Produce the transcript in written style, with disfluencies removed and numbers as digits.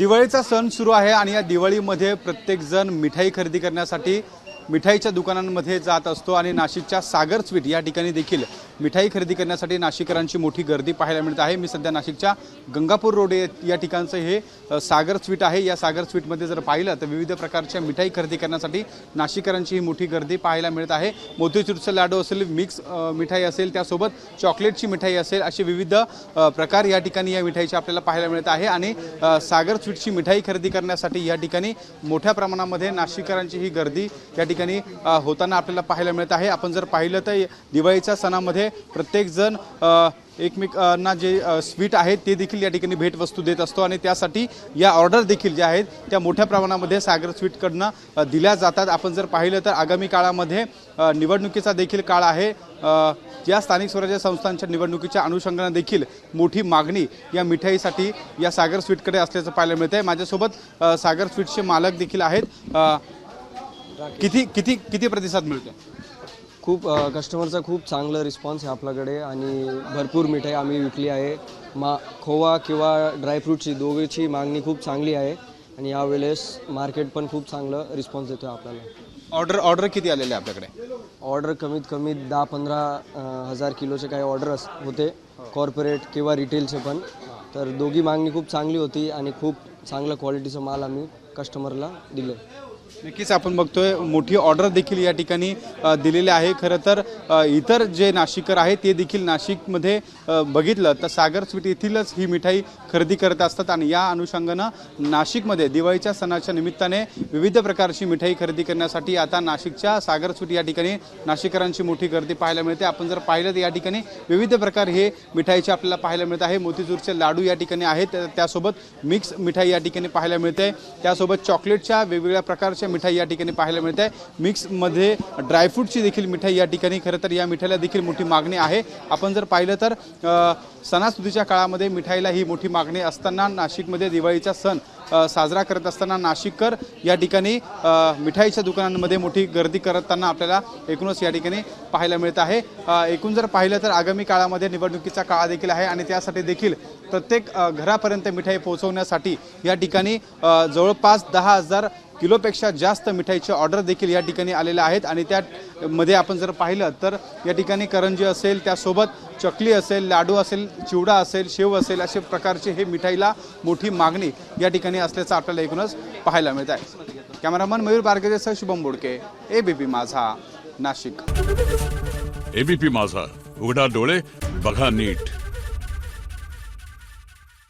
दिवाळीचा सण सुरू आहे आणि या दिवाळीमध्ये प्रत्येक जण मिठाई खरेदी करण्यासाठी मिठाईच्या दुकानांमध्ये जात असतो आणि नाशिकच्या सागर स्वीट या ठिकाणी देखील मिठाई खरेदी करण्यासाठी नाशिककरांची मोठी गर्दी पाहायला मिळत आहे। मी सध्या नाशिकच्या गंगापूर रोड या ठिकाणचं हे सागर स्वीट आहे। या सागर स्वीटमध्ये जर पाहिलं तर विविध प्रकारच्या मिठाई खरेदी करण्यासाठी नाशिककरांची ही मोठी गर्दी पाहायला मिळत आहे। मोतीचूरचा लाडू असेल, मिक्स मिठाई असेल, त्यासोबत चॉकलेटची मिठाई असेल, असे विविध प्रकार या ठिकाणी या मिठाईचे आपल्याला पाहायला मिळत आहे। आणि सागर स्वीटची मिठाई खरेदी करण्यासाठी या ठिकाणी मोठ्या प्रमाणामध्ये नाशिककरांची ही गर्दी या ठिकाणी होताना आपल्याला पाहायला मिळत आहे। आपण जर पाहिलं तर दिवाळीच्या सणामध्ये प्रत्येक जण एकमेकांना जे स्वीट आहेत ते देखील या ठिकाणी भेटवस्तू देत असतो आणि त्यासाठी या ऑर्डर देखील ज्या आहेत त्या मोठ्या प्रमाणामध्ये सागर स्वीटकडनं दिल्या जातात। आपण जर पाहिलं तर आगामी काळामध्ये निवडणुकीचा देखील काळ आहे। या स्थानिक स्वराज्य संस्थांच्या निवडणुकीच्या अनुषंगाने देखील मोठी मागणी या मिठाईसाठी या सागर स्वीटकडे असल्याचं पाहायला मिळत आहे। माझ्यासोबत सागर स्वीटचे मालक देखील आहेत। किती प्रतिसाद मिळतो? खूप कस्टमरचा खूप चांगला रिस्पॉन्स आहे आपल्याकडे आणि भरपूर मिठाई आम्ही विकली आहे। खोवा किंवा ड्रायफ्रूटची दोघीची मागणी खूप चांगली आहे आणि यावेळेस मार्केट पण खूप चांगलं रिस्पॉन्स देतो आहे आपल्याला। ऑर्डर किती आलेले आहे आपल्याकडे? ऑर्डर कमीत कमी 10-15 हजार किलोचे काही ऑर्डर होते, कॉर्पोरेट किंवा रिटेलचे पण। तर दोघी मागणी खूप चांगली होती आणि खूप चांगलं क्वालिटीचा माल आम्ही कस्टमरला दिले। नक्कीच आपण बघतोय मोठी ऑर्डर देखील या ठिकाणी दिलेली आहे। खरं तर इतर जे नाशिककर आहेत ते देखील नाशिकमध्ये बघितलं तर सागर स्वीट येथीलच ही मिठाई खरेदी करत असतात आणि या अनुषंगानं नाशिकमध्ये दिवाळीच्या सणाच्या निमित्ताने विविध प्रकारची मिठाई खरेदी करण्यासाठी आता नाशिकच्या सागर स्वीट या ठिकाणी नाशिककरांची मोठी गर्दी पाहायला मिळते। आपण जर पाहिलं तर या ठिकाणी विविध प्रकार हे मिठाईचे आपल्याला पाहायला मिळत आहे। मोतीचूरचे लाडू या ठिकाणी आहेत, त्यासोबत मिक्स मिठाई या ठिकाणी पाहायला मिळते, त्यासोबत चॉकलेटच्या वेगवेगळ्या प्रकारच्या मिठाई या ठिकाणी पाहायला मिळते। मिक्समध्ये ड्रायफ्रूटची देखील मिठाई या ठिकाणी खरं तर या मिठाईला देखील मोठी मागणी आहे। आपण जर पाहिलं तर सणासुदीच्या काळामध्ये मिठाईला ही मोठी मागणी असताना नाशिकमध्ये दिवाळीचा सण साजरा करत असताना नाशिककर या ठिकाणी मिठाईच्या दुकानांमध्ये मोठी गर्दी करताना आपल्याला एकूणच या ठिकाणी पाहायला मिळत आहे। एकूण जर पाहिलं तर आगामी काळामध्ये निवडणुकीचा काळ देखील आहे आणि त्यासाठी देखील प्रत्येक घरापर्यंत मिठाई पोहोचवण्यासाठी या ठिकाणी जवळपास 10,000 किलोपेक्षा जास्त मिठाईचे ऑर्डर देखील या ठिकाणी आलेले आहेत आणि त्यामध्ये आपण जर पाहिलं तर या ठिकाणी करंजी असेल, त्यासोबत चकली असेल, लाडू असेल, चिवडा असेल, शेव असेल, असे प्रकारचे हे मिठाईला मोठी मागणी या ठिकाणी असल्याचं आपल्याला एकूणच पाहायला मिळत आहे। कॅमेरामन मयूर बारगेसह शुभम बोडके, एबीपी माझा, नाशिक। एबीपी माझा, उघडा डोळे बघा नीट।